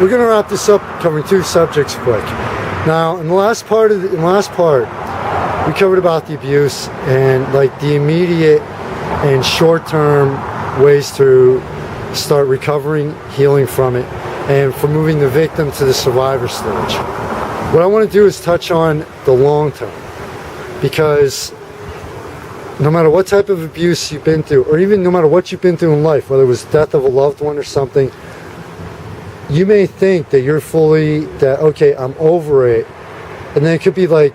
We're going to wrap this up covering two subjects quick. Now, in the last part, we covered about the abuse and like the immediate and short-term ways to start recovering, healing from it, and from moving the victim to the survivor stage. What I want to do is touch on the long term, because no matter what type of abuse you've been through, or even no matter what you've been through in life, whether it was death of a loved one or something, you may think that you're okay, I'm over it, and then it could be like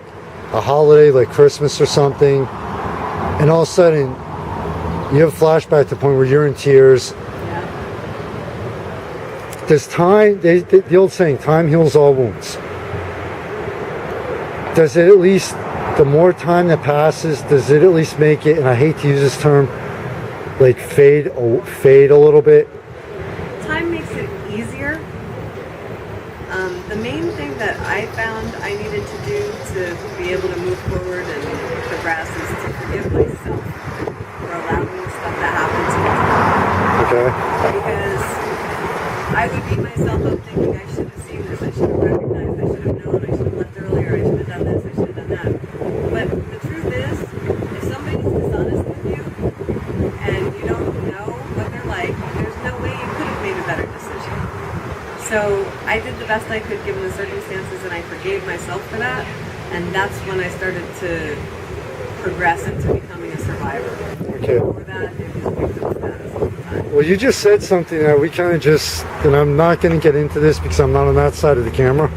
a holiday like Christmas or something, and all of a sudden you have a flashback to the point where you're in tears. Does time, the old saying, time heals all wounds. Does it at least, the more time that passes, does it at least make it, and I hate to use this term, like fade a little bit? Time makes it easier. The main thing that I found I needed to do to be able to move forward and progress is to forgive myself for allowing the stuff that happened to me. Okay. Because I would beat myself up thinking I should have seen this, I should have recognized, I should have known, I should have left earlier, I should have done this, I should have done that. But the truth is, if somebody's dishonest with you and you don't know what they're like, there's no way you could have made a better decision. So I did the best I could given the circumstances, and I forgave myself for that, and that's when I started to progress into becoming a survivor. Okay. Before that, it was victim status all the time. Well, you just said something that we kind of just, and I'm not going to get into this because I'm not on that side of the camera.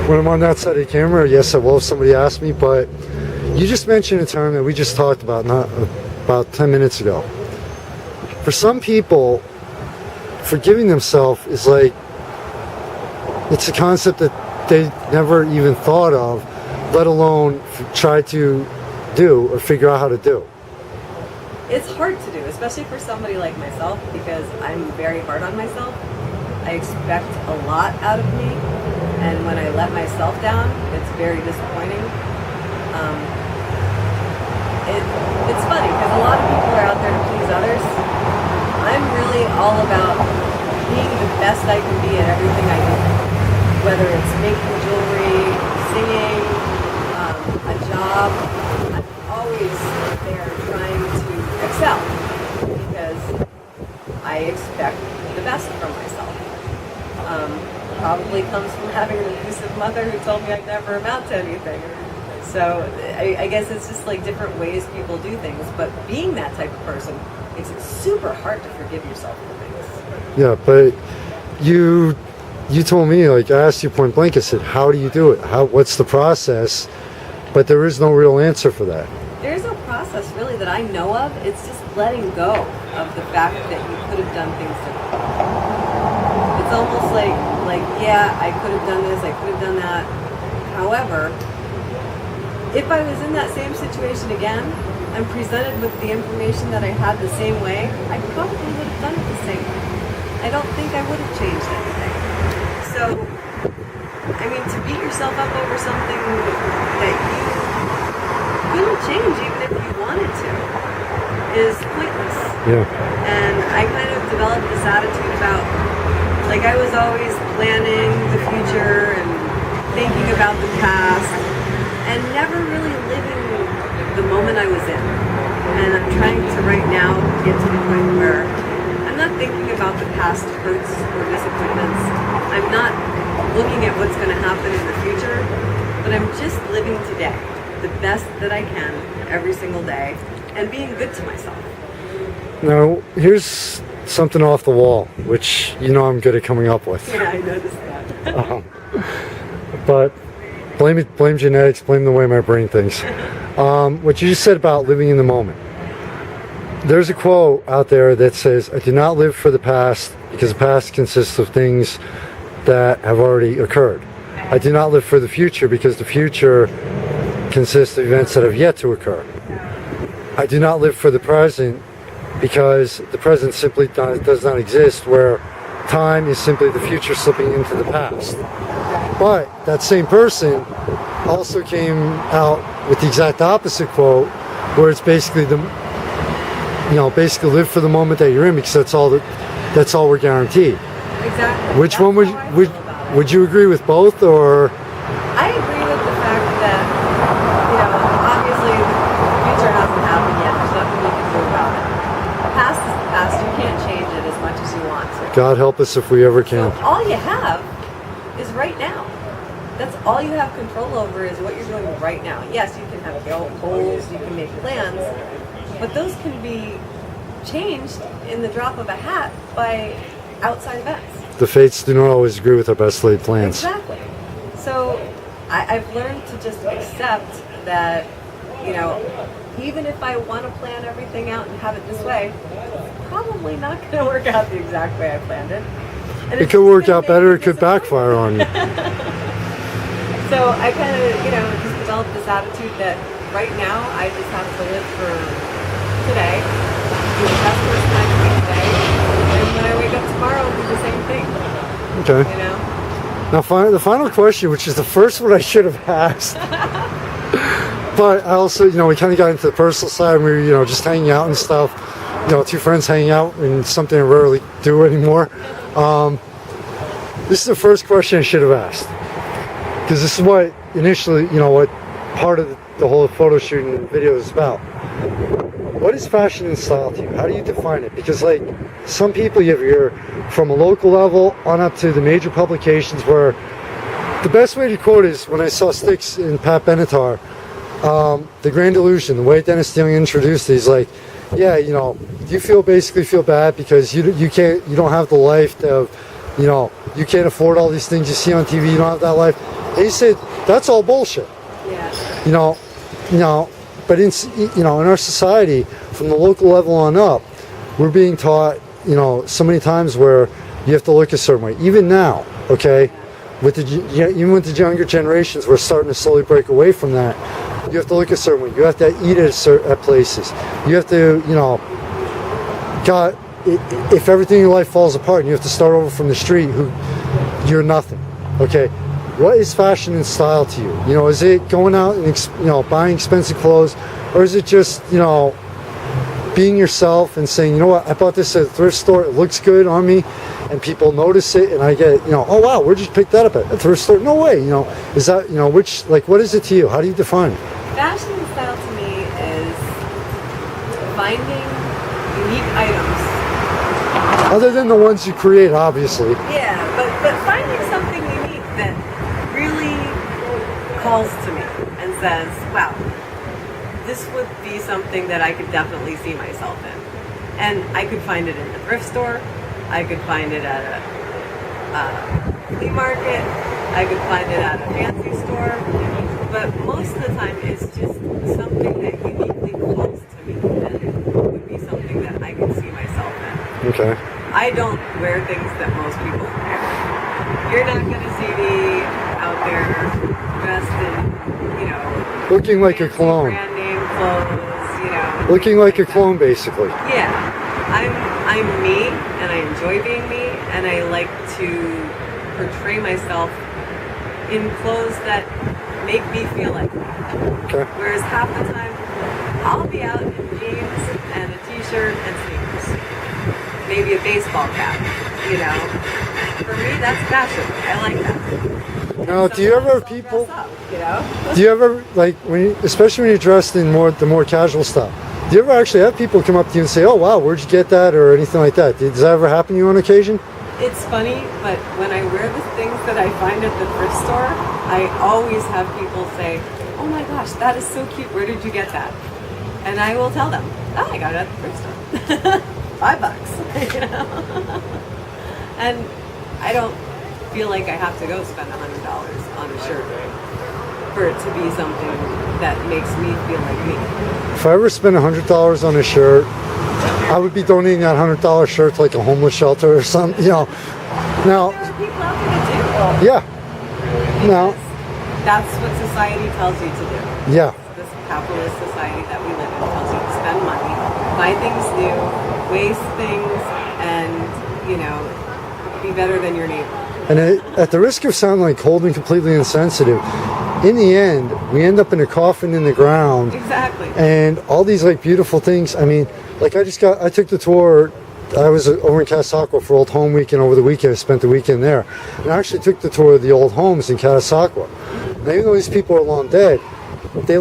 When I'm on that side of the camera, yes, I will if somebody asks me, but you just mentioned a term that we just talked about about 10 minutes ago. For some people, forgiving themselves is like, it's a concept that they never even thought of, let alone try to do or figure out how to do. It's hard to do, especially for somebody like myself, because I'm very hard on myself. I expect a lot out of me, and when I let myself down, it's very disappointing. It's funny, because a lot of people are out there to please others. I'm really all about being the best I can be at everything I do. Whether it's making jewelry, singing, a job, I'm always there trying to excel, because I expect the best from myself. Probably comes from having an abusive mother who told me I'd never amount to anything. So I guess it's just like different ways people do things, but being that type of person makes it super hard to forgive yourself for things. Yeah, but you told me, like, I asked you point blank, I said, how do you do it? What's the process? But there is no real answer for that. There's no process really that I know of. It's just letting go of the fact that you could have done things differently. It's almost like yeah, I could have done this, I could have done that. However, if I was in that same situation again and presented with the information that I had the same way, I probably would have done it the same way. I don't think I would have changed anything. So, I mean, to beat yourself up over something that you couldn't change even if you wanted to is pointless. Yeah. And I kind of developed this attitude about, like, I was always planning the future and thinking about the past and never really living the moment I was in. And I'm trying to right now get to the point where I'm not thinking about the past hurts or disappointments. I'm not looking at what's going to happen in the future, but I'm just living today, the best that I can every single day, and being good to myself. Now, here's something off the wall, which you know I'm good at coming up with. Yeah, I noticed that. But blame genetics, blame the way my brain thinks. What you just said about living in the moment. There's a quote out there that says, I do not live for the past because the past consists of things that have already occurred. I do not live for the future because the future consists of events that have yet to occur. I do not live for the present because the present simply does not exist, where time is simply the future slipping into the past. But that same person also came out with the exact opposite quote, where it's basically basically live for the moment that you're in, because that's all we're guaranteed. Exactly. Which That's one how I feel about it. would you agree with both, or? I agree with the fact that, obviously the future hasn't happened yet. There's nothing you can do about it. The past is the past. You can't change it as much as you want to. God help us if we ever can. So all you have is right now. That's all you have control over is what you're doing right now. Yes, you can have goals, you can make plans, but those can be changed in the drop of a hat by outside events. The fates do not always agree with our best laid plans. Exactly. So I've learned to just accept that, even if I want to plan everything out and have it this way, it's probably not going to work out the exact way I planned it. And It could work out better, it could backfire on you. So I kind of, just developed this attitude that right now I just have to live for today, be the best person I can be today, and when I wake up tomorrow, I'll do the same thing. Okay. Now, the final question, which is the first one I should have asked, but I also, we kind of got into the personal side, and we were, just hanging out and stuff, two friends hanging out, and something I rarely do anymore. This is the first question I should have asked. Because this is what initially, what part of the whole photo shooting and video is about. What is fashion and style to you? How do you define it? Because some people you hear from a local level on up to the major publications, where the best way to quote is when I saw Styx and Pat Benatar, The Grand Illusion, the way Dennis DeYoung introduced it, he's like, yeah, you basically feel bad because you don't have the life of, you can't afford all these things you see on TV, you don't have that life. And he said, that's all bullshit. Yeah. But in our society, from the local level on up, we're being taught, so many times where you have to look a certain way. Even now, okay, even with the younger generations, we're starting to slowly break away from that. You have to look a certain way. You have to eat at places. You have to, God, if everything in your life falls apart and you have to start over from the street, you're nothing. Okay. What is fashion and style to you? Is it going out and buying expensive clothes, or is it just being yourself and saying, what, I bought this at a thrift store, it looks good on me, and people notice it, and I get, oh wow, where'd you pick that up at a thrift store? No way, is that, what is it to you? How do you define it? Fashion and style to me is finding unique items. Other than the ones you create, obviously. Yeah, but finding something unique that really calls to me and says, wow, this would be something that I could definitely see myself in. And I could find it in the thrift store, I could find it at a flea market, I could find it at a fancy store, but most of the time it's just something that uniquely calls to me and it would be something that I could see myself in. Okay. I don't wear things that most people wear. You're not going to see me out there dressed in, looking like a clone. Brand name clothes, Looking like a clone, basically. Yeah, I'm me, and I enjoy being me, and I like to portray myself in clothes that make me feel like me. Okay. Whereas half the time, I'll be out in jeans and a t-shirt and sneakers. Maybe a baseball cap, For me, that's fashion. I like that. Now, do you ever have people? Dress up, Do you ever especially when you're dressed in the more casual stuff? Do you ever actually have people come up to you and say, "Oh, wow, where'd you get that?" or anything like that? Does that ever happen to you on occasion? It's funny, but when I wear the things that I find at the thrift store, I always have people say, "Oh my gosh, that is so cute. Where did you get that?" And I will tell them, "Oh, I got it at the thrift store." $5, And I don't feel like I have to go spend $100 on a shirt for it to be something that makes me feel like me. If I ever spent $100 on a shirt, I would be donating that $100 shirt to a homeless shelter or something. Now, There are people out there that do. yeah. Now, that's what society tells you to do. yeah. This capitalist society that we live in tells you to spend money, buy things new, waste things, and be better than your neighbor. And at the risk of sounding cold and completely insensitive, in the end, we end up in a coffin in the ground. Exactly. And all these beautiful things. I mean, I took the tour I was over in Catasauqua for Old Home Week, and over the weekend I spent the weekend there. And I actually took the tour of the old homes in Catasauqua. Now, even though these people are long dead, what they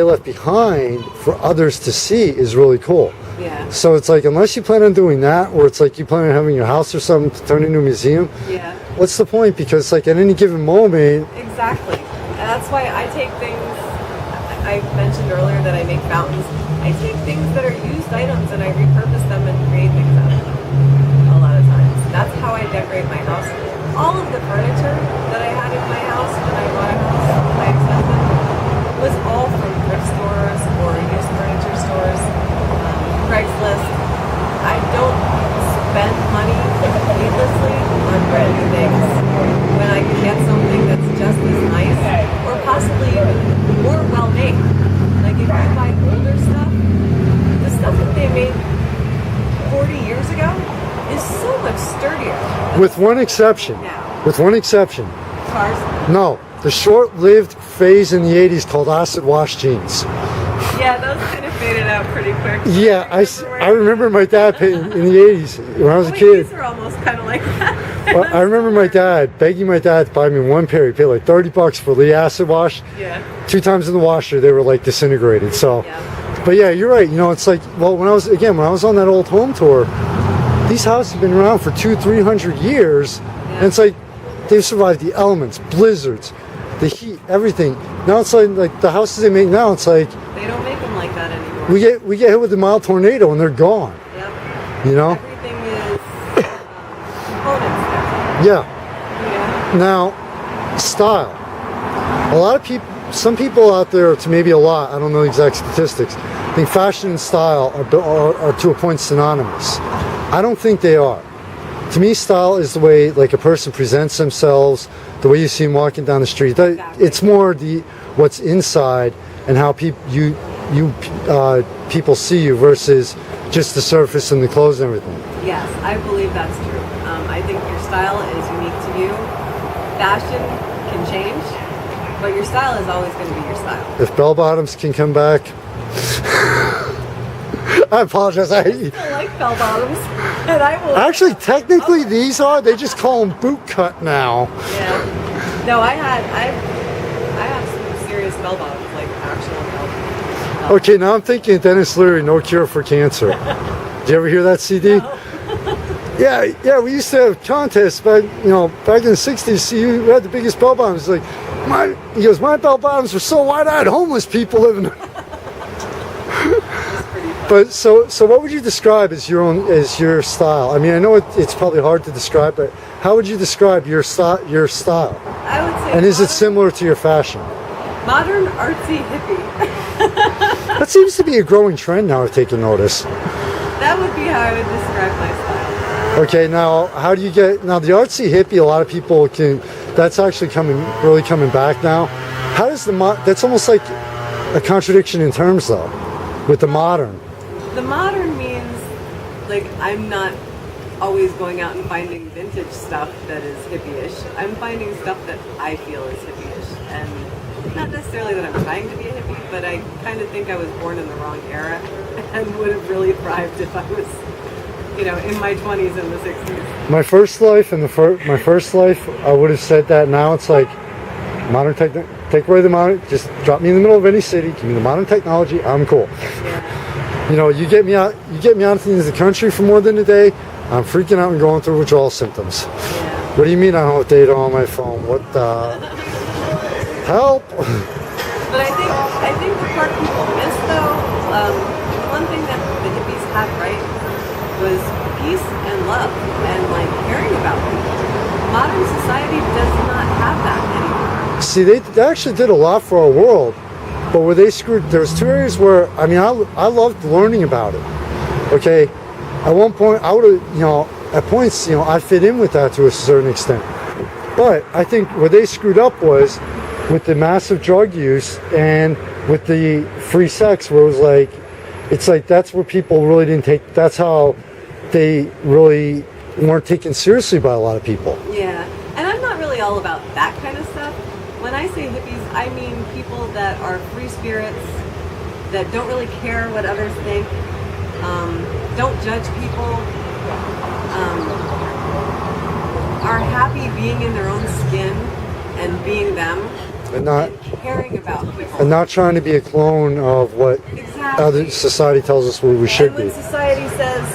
left behind for others to see is really cool. Yeah. So it's like, unless you plan on doing that, or it's like you plan on having your house or something to turn into a museum, Yeah. what's the point? Because like at any given moment, Exactly. And that's why I take things, I mentioned earlier that I make fountains. I take things that are used items and I repurpose them and create things out of them a lot of times. That's how I decorate my house. All of the furniture that I had in my house when I bought a house with my ex-husband was all from thrift stores or used furniture stores, Craigslist. I don't spend money needlessly on brand new things when I can get something that's just as nice or possibly even more well made. Like if you buy older stuff, the stuff that they made 40 years ago is so much sturdier. with one exception. Now. With one exception. Cars. No, the short-lived phase in the 80s called acid wash jeans. Yeah, those kind of faded out pretty quick. Yeah, I remember my dad paying in the 80s when I was a Wait, kid. these are almost kind of like that. Well, I remember my dad begging my dad to buy me one pair. He paid like $30 for the acid wash. Yeah. 2 times in the washer, they were like disintegrated. So, Yeah. but yeah, you're right. You know, it's like, well, when I was on that old home tour, these houses have been around for 200-300 years, and it's like they've survived the elements, blizzards, the heat, everything. Now it's like the houses they make now, it's like They don't make them like that anymore. we get hit with a mild tornado and they're gone. Yep. You know? Everything is components now. Yeah. Yeah. Now, style. A lot of people, some people out there, to maybe a lot, I don't know the exact statistics, think fashion and style are to a point synonymous. I don't think they are. To me, style is the way like a person presents themselves, the way you see them walking down the street. Exactly. It's more what's inside and how people people see you versus just the surface and the clothes and everything. Yes, I believe that's true. I think your style is unique to you. Fashion can change, but your style is always going to be your style. If bell bottoms can come back, I apologize. I like bell bottoms, and I will. Actually, technically, these are. They just call them boot cut now. Yeah. No, I have some serious bell bottoms, like actual bell bottoms. Okay, now I'm thinking Dennis Leary, No Cure for Cancer. Did you ever hear that CD? No. Yeah. We used to have contests back in the '60s. See who had the biggest bell bottoms. Like, he goes, my bell bottoms were so wide I had homeless people living. But so what would you describe as your style? I mean, I know it's probably hard to describe, but how would you describe your style? I would say. And is it similar to your fashion? Modern, artsy, hippie. That seems to be a growing trend now. I've taken notice. That would be how I would describe my style. Okay, now how do you get now the artsy hippie? A lot of people can. That's actually really coming back now. How does that's almost like a contradiction in terms though, with the modern. The modern means, like, I'm not always going out and finding vintage stuff that is hippie-ish. I'm finding stuff that I feel is hippie-ish. And not necessarily that I'm trying to be a hippie, but I kind of think I was born in the wrong era and would have really thrived if I was, in my 20s and the 60s. My first life my first life, I would have said that. Now it's like modern take away the modern, just drop me in the middle of any city, give me the modern technology, I'm cool. Yeah. You get me out into the country for more than a day, I'm freaking out and going through withdrawal symptoms. Yeah. What do you mean I don't have data on my phone? What the help? But I think the part people miss though, one thing that the hippies had right was peace and love and like caring about people. Modern society does not have that anymore. See, they actually did a lot for our world, but where they screwed, there was 2 areas where, I mean, I loved learning about it. Okay, at one point, I would have, at points, I fit in with that to a certain extent. But I think where they screwed up was with the massive drug use and with the free sex, where it was like, it's like that's where people really didn't take, that's how they really weren't taken seriously by a lot of people. Yeah, and I'm not really all about that kind of stuff. When I say hippies, I mean people that are free spirits, that don't really care what others think, don't judge people, are happy being in their own skin and being them And not caring about people. and not trying to be a clone of what Exactly. other society tells us we should And when be. society says,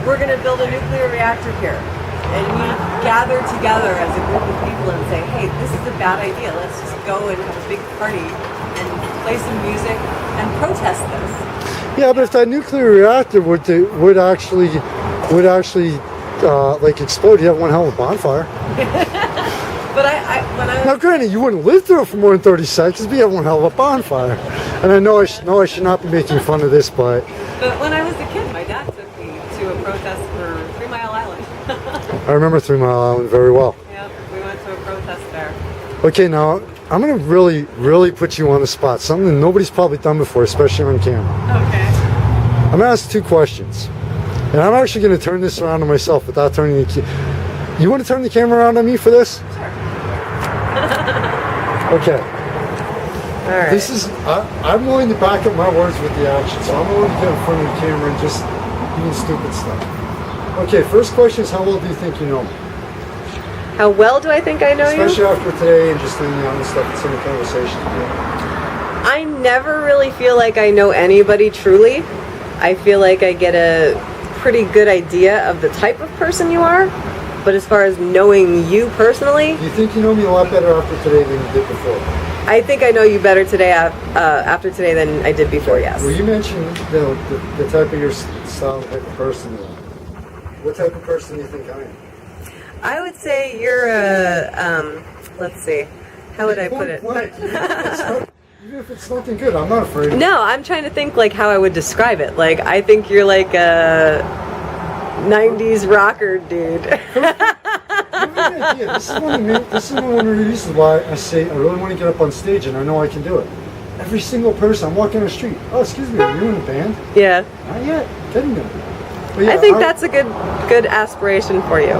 we're going to build a nuclear reactor here, and we gather together as a group of people and say, hey, this is a bad idea. Let's just go and have a big party and play some music and protest this. Yeah, but if that nuclear reactor would actually like explode, you have one hell of a bonfire. But when I Now, granted, you wouldn't live through it for more than 30 seconds, but you have one hell of a bonfire. And I know I should not be making fun of this, but when I was a kid, my dad took me to a protest for 3 Mile Island. I remember 3 Mile Island very well. Yep, we went to a protest there. Okay, now I'm gonna really put you on the spot. Something nobody's probably done before, especially on camera. Okay. I'm gonna ask 2 questions, and I'm actually gonna turn this around on myself without turning the. You want to turn the camera around on me for this? Sure. Okay. All right. This is. I'm willing to back up my words with the action, so I'm willing to get in front of the camera and just doing stupid stuff. Okay. First question is, how well do you think you know me? How well do I think I know Especially you? after today and just hanging out and stuff and some conversation. I never really feel like I know anybody truly. I feel like I get a pretty good idea of the type of person you are. But as far as knowing you personally, Do you think you know me a lot better after today than you did before? I think I know you better today after today than I did before, yes. Well, you mentioned the type of your style, the type of person you are. What type of person do you think I am? I would say you're a, let's see, how would I put it? Even if it's nothing good, I'm not afraid. No, I'm trying to think like how I would describe it. Like, I think you're like a 90s rocker dude. Yeah, this is one of the reasons why I say I really want to get up on stage, and I know I can do it. Every single person, I'm walking on the street. Oh, excuse me, are you in a band? Yeah. Not yet. Getting there. But yeah, I think that's a good aspiration for you.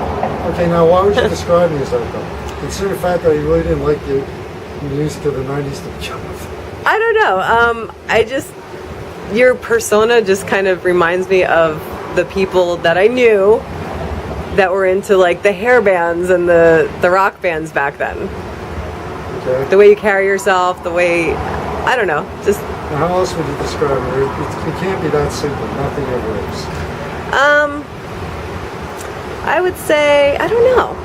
Okay, now why would you describe me as that though? Considering the fact that you really didn't like the music of the 90s to begin with. I don't know. Your persona just kind of reminds me of the people that I knew that were into like the hair bands and the rock bands back then. Okay. The way you carry yourself, the way, I don't know, just. Now, how else would you describe it? It can't be that simple. Nothing ever is. I would say, I don't know.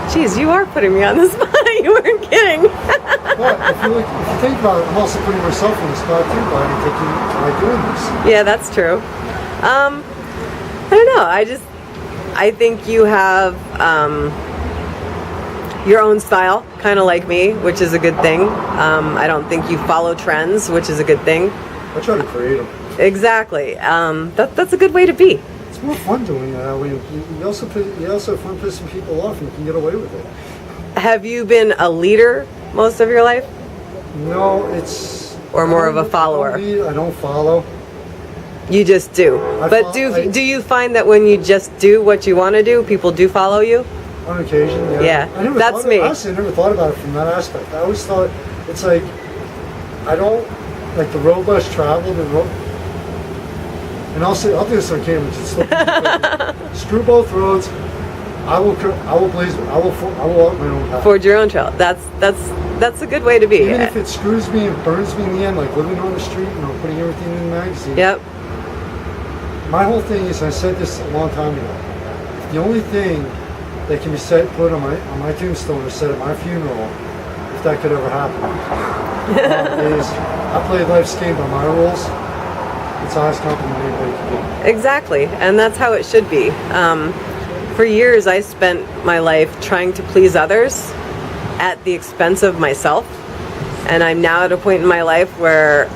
Jeez, you are putting me on the spot. You weren't kidding. But if you think about it, I'm also putting myself on the spot too by doing this. Yeah, that's true. I don't know. I think you have your own style, kind of like me, which is a good thing. I don't think you follow trends, which is a good thing. I try to create them. Exactly. That's a good way to be. It's more fun doing it that way. You also have fun pissing people off, and you can get away with it. Have you been a leader most of your life? No, it's. Or more of a follower? I don't follow. You just do. But do you find that when you just do what you want to do, people do follow you? On occasion, yeah. Yeah, that's me. Honestly, I never thought about it from that aspect. I always thought it's like I don't like the road less traveled and I'll do this on camera. Just screw both roads. I will walk my own path. Forge your own trail. That's a good way to be. Even if it screws me and burns me in the end, like living on the street, putting everything in the magazine. Yep. My whole thing is, I said this a long time ago. The only thing that can be put on my tombstone or said at my funeral, if that could ever happen, is I played life's game by my rules. It's the highest compliment anybody can give. Exactly, and that's how it should be. For years, I spent my life trying to please others at the expense of myself, and I'm now at a point in my life where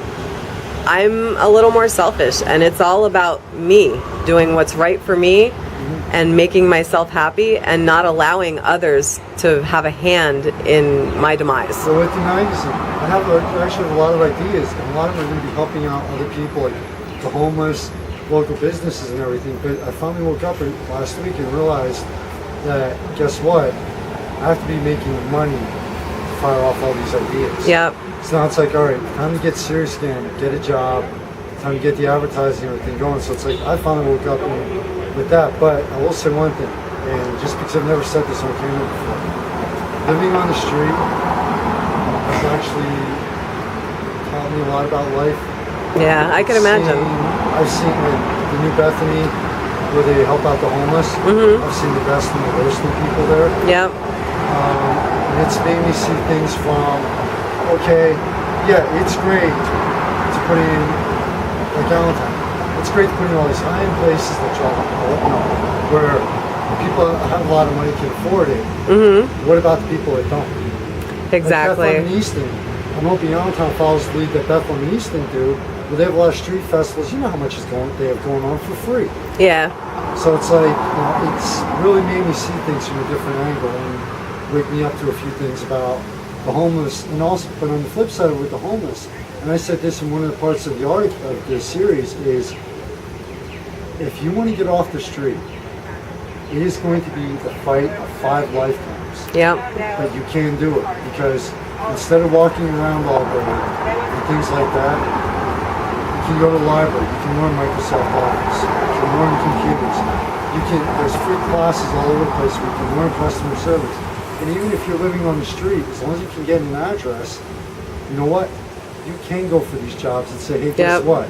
I'm a little more selfish, and it's all about me doing what's right for me and making myself happy and not allowing others to have a hand in my demise. So with the magazine, I actually have a lot of ideas, and a lot of them are going to be helping out other people, like the homeless, local businesses and everything. But I finally woke up last week and realized that, guess what? I have to be making money to fire off all these ideas. Yep. So now it's like, all right, time to get serious again, get a job, time to get the advertising and everything going. So it's like, I finally woke up and with that. But I will say one thing, and just because I've never said this on camera before, living on the street has actually taught me a lot about life. Yeah, I can imagine. I've seen the New Bethany, where they help out the homeless. Mm-hmm. I've seen the best and the worst in people there. Yep. And it's made me see things from, okay, yeah, it's great to put in, like Allentown, it's great to put in all these high-end places that where people have a lot of money can afford it. Mm-hmm. What about the people that don't? Exactly. Like Bethlehem and Easton. I hope Allentown follows the lead that Bethlehem and Easton do. Well, they have a lot of street festivals. You know how much they have going on for free. Yeah. So it's like, it's really made me see things from a different angle and wake me up to a few things about the homeless. And also, but on the flip side with the homeless, and I said this in one of the parts of the article of the series, is if you want to get off the street, it is going to be the fight of 5 lifetimes. Yep. But you can do it because instead of walking around all day and things like that, you can go to the library, you can learn Microsoft Office, you can learn computers, there's free classes all over the place where you can learn customer service. And even if you're living on the street, as long as you can get an address, you know what? You can go for these jobs and say, hey, guess what?